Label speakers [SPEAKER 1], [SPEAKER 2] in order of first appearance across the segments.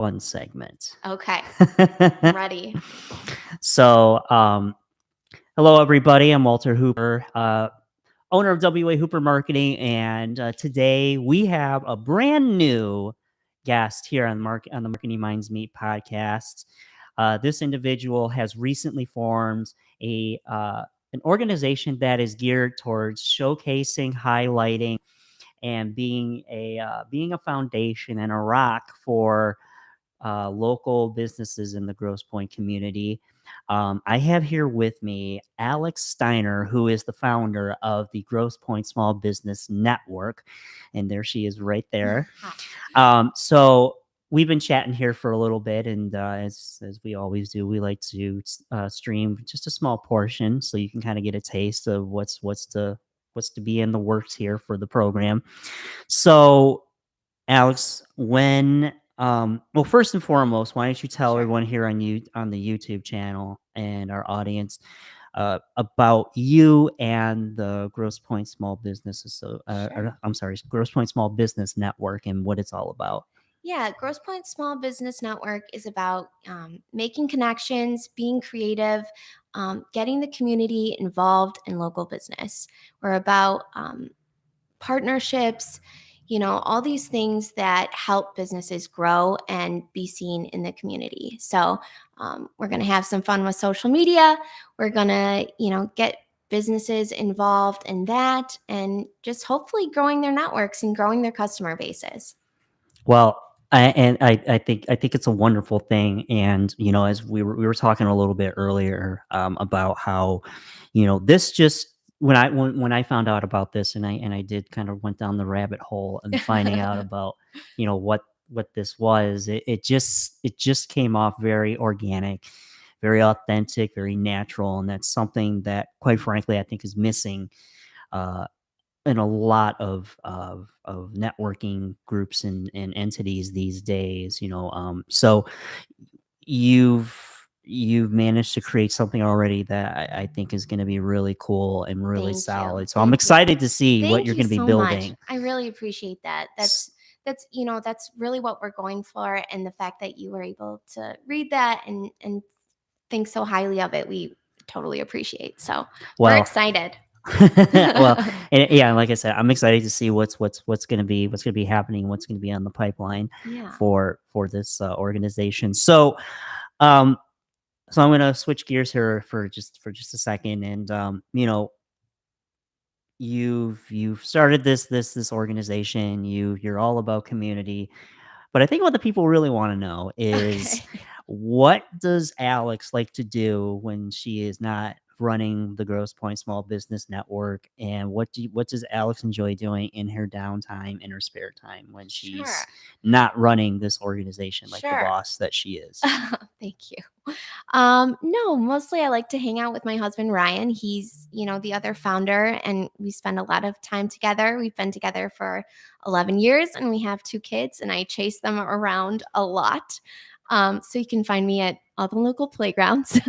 [SPEAKER 1] one segment.
[SPEAKER 2] Okay, I'm ready.
[SPEAKER 1] So, hello everybody. I'm Walter Hooper, owner of WA Hooper Marketing, and today we have a brand new guest here on the Marketing Minds Meet podcast. This individual has recently formed an organization that is geared towards showcasing, highlighting, and being a foundation and a rock for local businesses in the Grosse Pointe community. I have here with me Alex Steiner, who is the founder of the Grosse Pointe Small Business Network. And there she is right there. So we've been chatting here for a little bit. And as we always do, we like to stream just a small portion so you can kind of get a taste of what's to be in the works here for the program. So Alex, well, first and foremost, why don't you tell
[SPEAKER 2] Sure.
[SPEAKER 1] everyone here on the YouTube channel and our audience about you and the Grosse Pointe Small Businesses.
[SPEAKER 2] Sure.
[SPEAKER 1] I'm sorry, Grosse Pointe Small Business Network and what it's all about.
[SPEAKER 2] Yeah, Grosse Pointe Small Business Network is about making connections, being creative, getting the community involved in local business. We're about partnerships, all these things that help businesses grow and be seen in the community. So we're going to have some fun with social media. We're going to, get businesses involved in that and just hopefully growing their networks and growing their customer bases.
[SPEAKER 1] Well, I think it's a wonderful thing, and as we were talking a little bit earlier about how, this just when I found out about this, and I did kind of went down the rabbit hole and finding out about what this was. It just came off very organic, very authentic, very natural, and that's something that, quite frankly, I think is missing. Uh, in a lot of networking groups and entities these days, so you've you've managed to create something already that I think is going to be really cool and really
[SPEAKER 2] Thank you.
[SPEAKER 1] solid. So I'm
[SPEAKER 2] Thank you.
[SPEAKER 1] excited to see what
[SPEAKER 2] Thank
[SPEAKER 1] you're
[SPEAKER 2] you
[SPEAKER 1] going to be
[SPEAKER 2] so much.
[SPEAKER 1] building.
[SPEAKER 2] I really appreciate that.
[SPEAKER 1] S-
[SPEAKER 2] That's really what we're going for, and the fact that you were able to read that and think so highly of it, we totally appreciate. So, we're
[SPEAKER 1] well,
[SPEAKER 2] excited.
[SPEAKER 1] well, and yeah, like I said, I'm excited to see what's gonna be happening, what's gonna be on the pipeline
[SPEAKER 2] Yeah.
[SPEAKER 1] for this organization. Um, so I'm gonna switch gears here for just a second, and you've started this organization. You're all about community, but I think what the people really want to know is,
[SPEAKER 2] Okay.
[SPEAKER 1] what does Alex like to do when she is not running the Grosse Pointe Small Business Network, and what does Alex enjoy doing in her downtime, in her spare time, when
[SPEAKER 2] Sure.
[SPEAKER 1] she's not running this organization like the
[SPEAKER 2] Sure.
[SPEAKER 1] boss that she is?
[SPEAKER 2] Thank you. No, mostly I like to hang out with my husband Ryan. He's, the other founder, and we spend a lot of time together. We've been together for 11 years, and we have 2 kids, and I chase them around a lot. So you can find me at all the local playgrounds.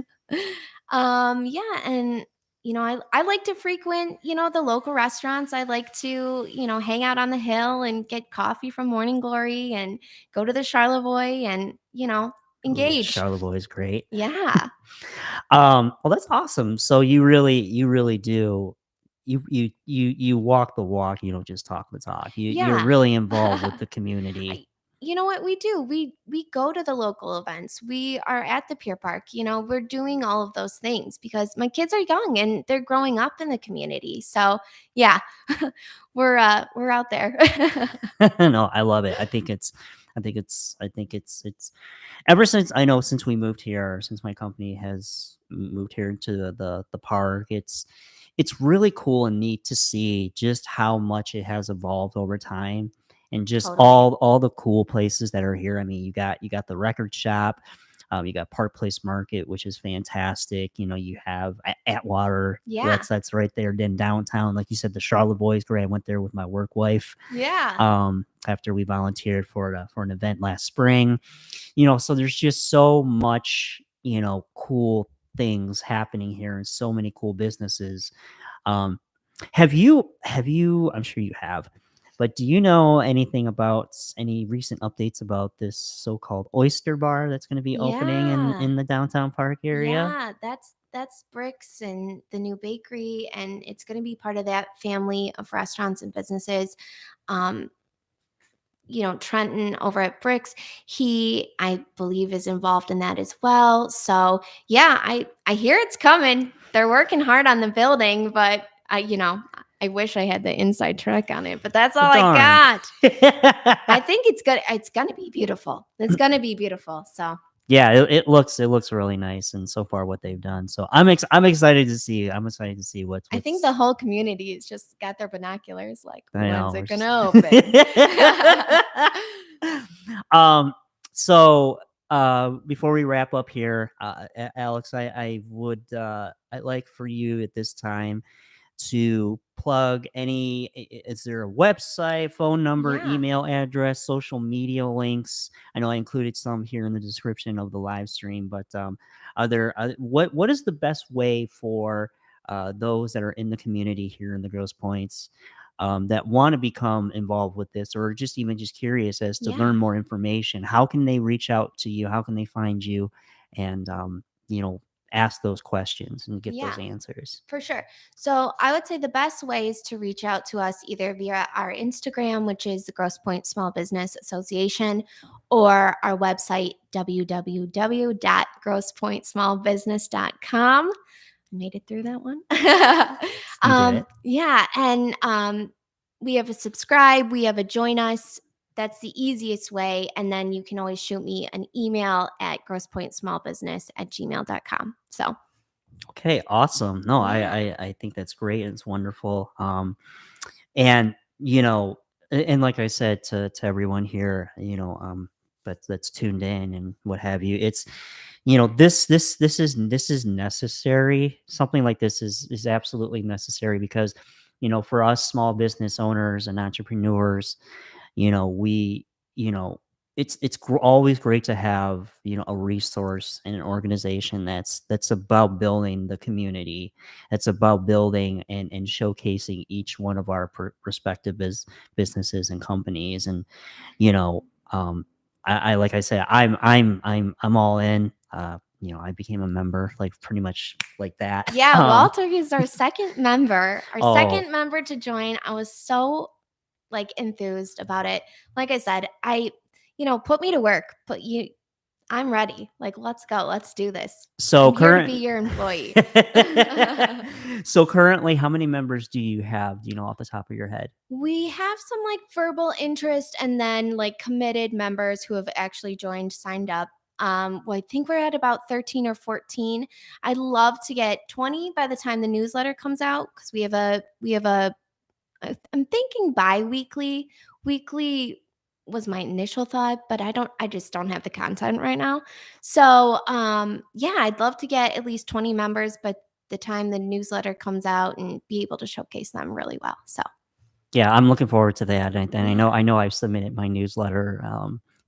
[SPEAKER 2] Yeah, and I like to frequent, the local restaurants. I like to, hang out on the hill and get coffee from Morning Glory and go to the Charlevoix and,
[SPEAKER 1] Ooh,
[SPEAKER 2] engage.
[SPEAKER 1] Charlevoix is great.
[SPEAKER 2] Yeah.
[SPEAKER 1] Well, that's awesome. So you really do. You walk the walk. You don't just talk the talk. You're
[SPEAKER 2] Yeah.
[SPEAKER 1] really involved with the community.
[SPEAKER 2] I, you know what we do? We go to the local events. We are at the Pier Park. We're doing all of those things because my kids are young and they're growing up in the community. So, yeah. we're out there.
[SPEAKER 1] No, I love it. I think it's ever since we moved here, since my company has moved here to the park, it's really cool and neat to see just how much it has evolved over time, and just
[SPEAKER 2] Totally.
[SPEAKER 1] all the cool places that are here. I mean, you got the record shop, you got Park Place Market, which is fantastic. You have Atwater,
[SPEAKER 2] Yeah.
[SPEAKER 1] that's right there in downtown. Like you said, the Charlevoix is great. I went there with my work wife,
[SPEAKER 2] Yeah.
[SPEAKER 1] after we volunteered for an event last spring. So there's just so much, cool things happening here, and so many cool businesses. um have you I'm sure you have, But do you know anything about any recent updates about this so-called oyster bar that's going to be opening
[SPEAKER 2] Yeah.
[SPEAKER 1] in the downtown park area?
[SPEAKER 2] Yeah, that's Bricks and the new bakery, and it's going to be part of that family of restaurants and businesses. Um, Trenton over at Bricks, he, I believe, is involved in that as well. So yeah, I hear it's coming. They're working hard on the building, but I wish I had the inside track on it, but that's
[SPEAKER 1] Well,
[SPEAKER 2] all I
[SPEAKER 1] darn.
[SPEAKER 2] got. I think it's good. It's gonna be beautiful. It's gonna be beautiful. So
[SPEAKER 1] Yeah, it looks really nice, and so far what they've done. So I'm excited to see. I'm excited to see
[SPEAKER 2] I think the
[SPEAKER 1] what's.
[SPEAKER 2] whole community has just got their binoculars. Like,
[SPEAKER 1] I
[SPEAKER 2] when's
[SPEAKER 1] know.
[SPEAKER 2] it gonna open?
[SPEAKER 1] um. So before we wrap up here, Alex, I would I'd like for you at this time to plug any. Is there a website, phone number,
[SPEAKER 2] Yeah,
[SPEAKER 1] email address, social media links? I know I included some here in the description of the live stream, but are there what is the best way for those that are in the community here in the Grosse Points that want to become involved with this, or just even just curious as to
[SPEAKER 2] yeah,
[SPEAKER 1] learn more information? How can they reach out to you? How can they find you? And ask those questions and get those
[SPEAKER 2] yeah.
[SPEAKER 1] answers.
[SPEAKER 2] For sure. So I would say the best way is to reach out to us either via our Instagram, which is the Grosse Pointe Small Business Association, or our website, www.grossepointesmallbusiness.com. Made it through that one.
[SPEAKER 1] You did it.
[SPEAKER 2] Yeah. And we have a subscribe, we have a join us. That's the easiest way. And then you can always shoot me an email at grossepointesmallbusiness@gmail.com. So,
[SPEAKER 1] Okay, awesome. No,
[SPEAKER 2] yeah.
[SPEAKER 1] I think that's great. It's wonderful. And and like I said to everyone here, that's tuned in and what have you, it's this is necessary. Something like this is absolutely necessary because for us small business owners and entrepreneurs, we always great to have a resource and an organization that's about building the community, that's about building and showcasing each one of our respective businesses and companies. And you know I like I said, I'm all in. I became a member like pretty much like that.
[SPEAKER 2] Yeah, Walter is our second member,
[SPEAKER 1] Oh,
[SPEAKER 2] to join. I was so like enthused about it. Like I said, put me to work. I'm ready. Like, let's go. Let's do this.
[SPEAKER 1] so
[SPEAKER 2] I'm here to be
[SPEAKER 1] current
[SPEAKER 2] your employee.
[SPEAKER 1] so currently, how many members do you have? Do you know off the top of your head?
[SPEAKER 2] We have some like verbal interest and then like committed members who have actually joined, signed up. Well, I think we're at about 13 or 14. I'd love to get 20 by the time the newsletter comes out because I'm thinking bi-weekly. Weekly was my initial thought, but I just don't have the content right now. So, yeah, I'd love to get at least 20 members by the time the newsletter comes out and be able to showcase them really well. So,
[SPEAKER 1] Yeah, I'm looking forward to that, and
[SPEAKER 2] yeah.
[SPEAKER 1] I know I've submitted my newsletter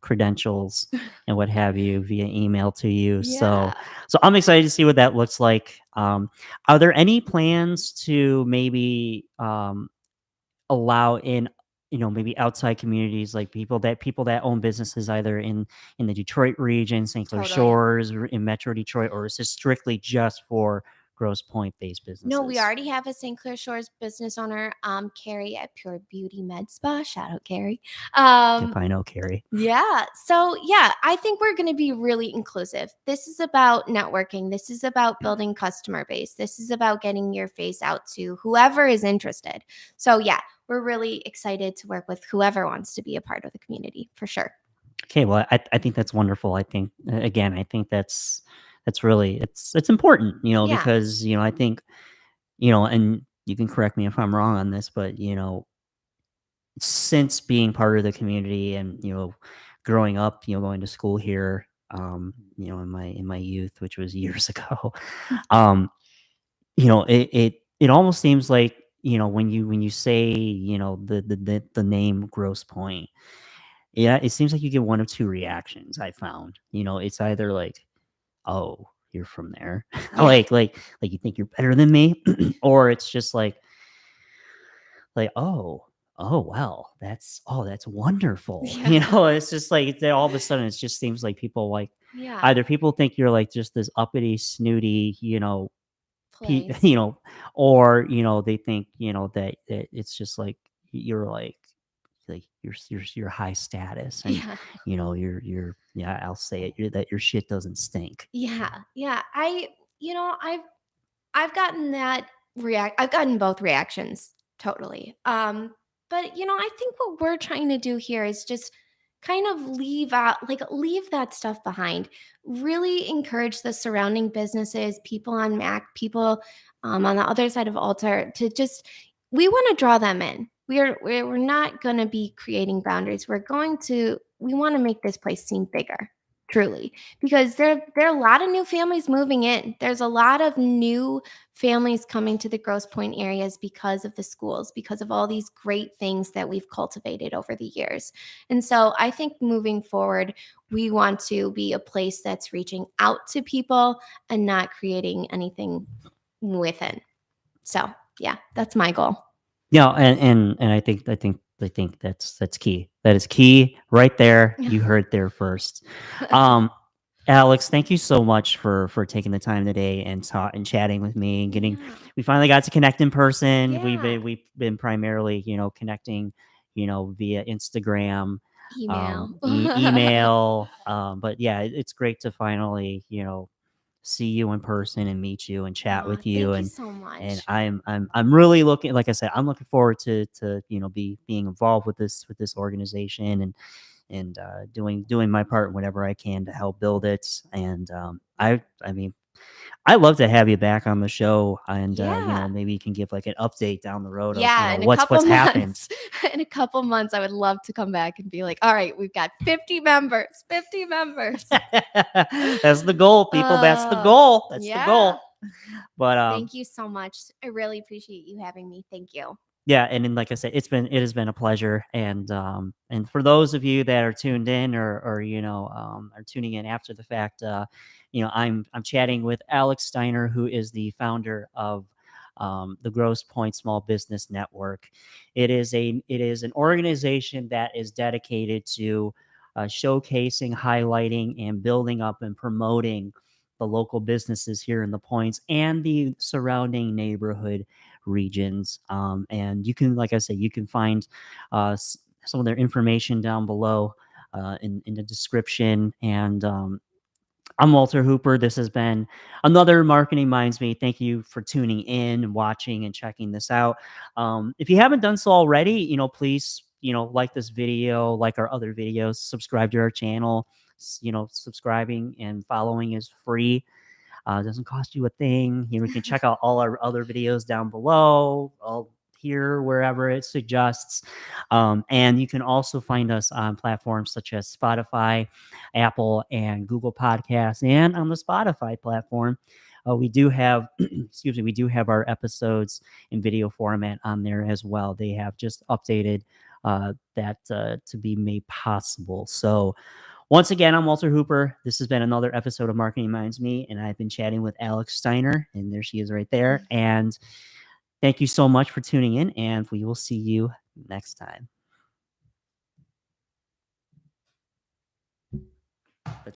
[SPEAKER 1] credentials and what have you via email to you.
[SPEAKER 2] Yeah.
[SPEAKER 1] So I'm excited to see what that looks like. Are there any plans to maybe allow in maybe outside communities, like people that own businesses either in the Detroit region, St. Clair
[SPEAKER 2] Totally.
[SPEAKER 1] Shores, or in Metro Detroit, or is this strictly just for Grosse Pointe based
[SPEAKER 2] No, we
[SPEAKER 1] businesses?
[SPEAKER 2] already have a St. Clair Shores business owner, Carrie at Pure Beauty Med Spa. Shout out, Carrie.
[SPEAKER 1] Yep,
[SPEAKER 2] Um,
[SPEAKER 1] I know, Carrie.
[SPEAKER 2] Yeah. So, yeah, I think we're going to be really inclusive. This is about networking. This is about building customer base. This is about getting your face out to whoever is interested. So, yeah, we're really excited to work with whoever wants to be a part of the community for sure.
[SPEAKER 1] Okay, well, I think that's wonderful. I think again, I think that's really it's important,
[SPEAKER 2] Yeah.
[SPEAKER 1] because I think and you can correct me if I'm wrong on this, but since being part of the community and growing up, going to school here, in my youth, which was years ago, um, it almost seems like when you say the name Grosse Pointe. Yeah, it seems like you get one of two reactions. I found, it's either like, "Oh, you're from there,"
[SPEAKER 2] Yeah.
[SPEAKER 1] like you think you're better than me, or it's just like, "Oh." oh well, that's wonderful.
[SPEAKER 2] Yeah.
[SPEAKER 1] It's just like all of a sudden it just seems like people like
[SPEAKER 2] Yeah.
[SPEAKER 1] either people think you're like just this uppity, snooty,
[SPEAKER 2] Place.
[SPEAKER 1] you know, or they think that it's just like you're like you're high status, and
[SPEAKER 2] Yeah.
[SPEAKER 1] you're yeah, I'll say it, that your shit doesn't stink.
[SPEAKER 2] Yeah. Yeah. You know, I've gotten that I've gotten both reactions totally. But I think what we're trying to do here is just kind of leave that stuff behind. Really encourage the surrounding businesses, people on Mac, people on the other side of Altar to just we want to draw them in. We're not going to be creating boundaries. We want to make this place seem bigger, truly, because there are a lot of new families moving in. There's a lot of new families coming to the Grosse Pointe areas because of the schools, because of all these great things that we've cultivated over the years. And so I think moving forward, we want to be a place that's reaching out to people and not creating anything within. So yeah, that's my goal.
[SPEAKER 1] Yeah, and I think that's key. That is key right there. You heard there first. Um, Alex, thank you so much for taking the time today and chatting with me and getting.
[SPEAKER 2] Yeah.
[SPEAKER 1] We finally got to connect in person.
[SPEAKER 2] Yeah.
[SPEAKER 1] We've been primarily connecting via Instagram,
[SPEAKER 2] Email.
[SPEAKER 1] email. But yeah, it's great to finally see you in person and meet you and chat
[SPEAKER 2] Aw,
[SPEAKER 1] with you,
[SPEAKER 2] thank you
[SPEAKER 1] and
[SPEAKER 2] so much.
[SPEAKER 1] I'm really looking, like I said, I'm looking forward to being involved with this organization, and doing my part whenever I can to help build it. And I mean, I'd love to have you back on the show, and
[SPEAKER 2] Yeah.
[SPEAKER 1] maybe you can give like an update down the road of
[SPEAKER 2] Yeah, in a
[SPEAKER 1] what's
[SPEAKER 2] couple
[SPEAKER 1] happened.
[SPEAKER 2] months. In a couple months, I would love to come back and be like, "All right, we've got 50 members, 50 members."
[SPEAKER 1] That's the goal, people. That's the goal. That's the
[SPEAKER 2] Yeah.
[SPEAKER 1] goal. But
[SPEAKER 2] Thank you so much. I really appreciate you having me. Thank you.
[SPEAKER 1] yeah, and then like I said, it has been a pleasure, and for those of you that are tuned in, or are tuning in after the fact, I'm chatting with Alex Steiner, who is the founder of the Grosse Pointe Small Business Network. It is an organization that is dedicated to showcasing, highlighting, and building up and promoting the local businesses here in the Points and the surrounding neighborhood regions. And you can, like I said, you can find some of their information down below in the description. And I'm Walter Hooper. This has been another Marketing Minds Me. Thank you for tuning in and watching and checking this out. If you haven't done so already, please, like this video, like our other videos, subscribe to our channel. Subscribing and following is free. It doesn't cost you a thing. You can check out all our other videos down below, all here, wherever it suggests. And you can also find us on platforms such as Spotify, Apple, and Google Podcasts, and on the Spotify platform. We do have, excuse me, we do have our episodes in video format on there as well. They have just updated that to be made possible. So, once again, I'm Walter Hooper. This has been another episode of Marketing Minds Me, and I've been chatting with Alex Steiner, and there she is right there. And thank you so much for tuning in, and we will see you next time.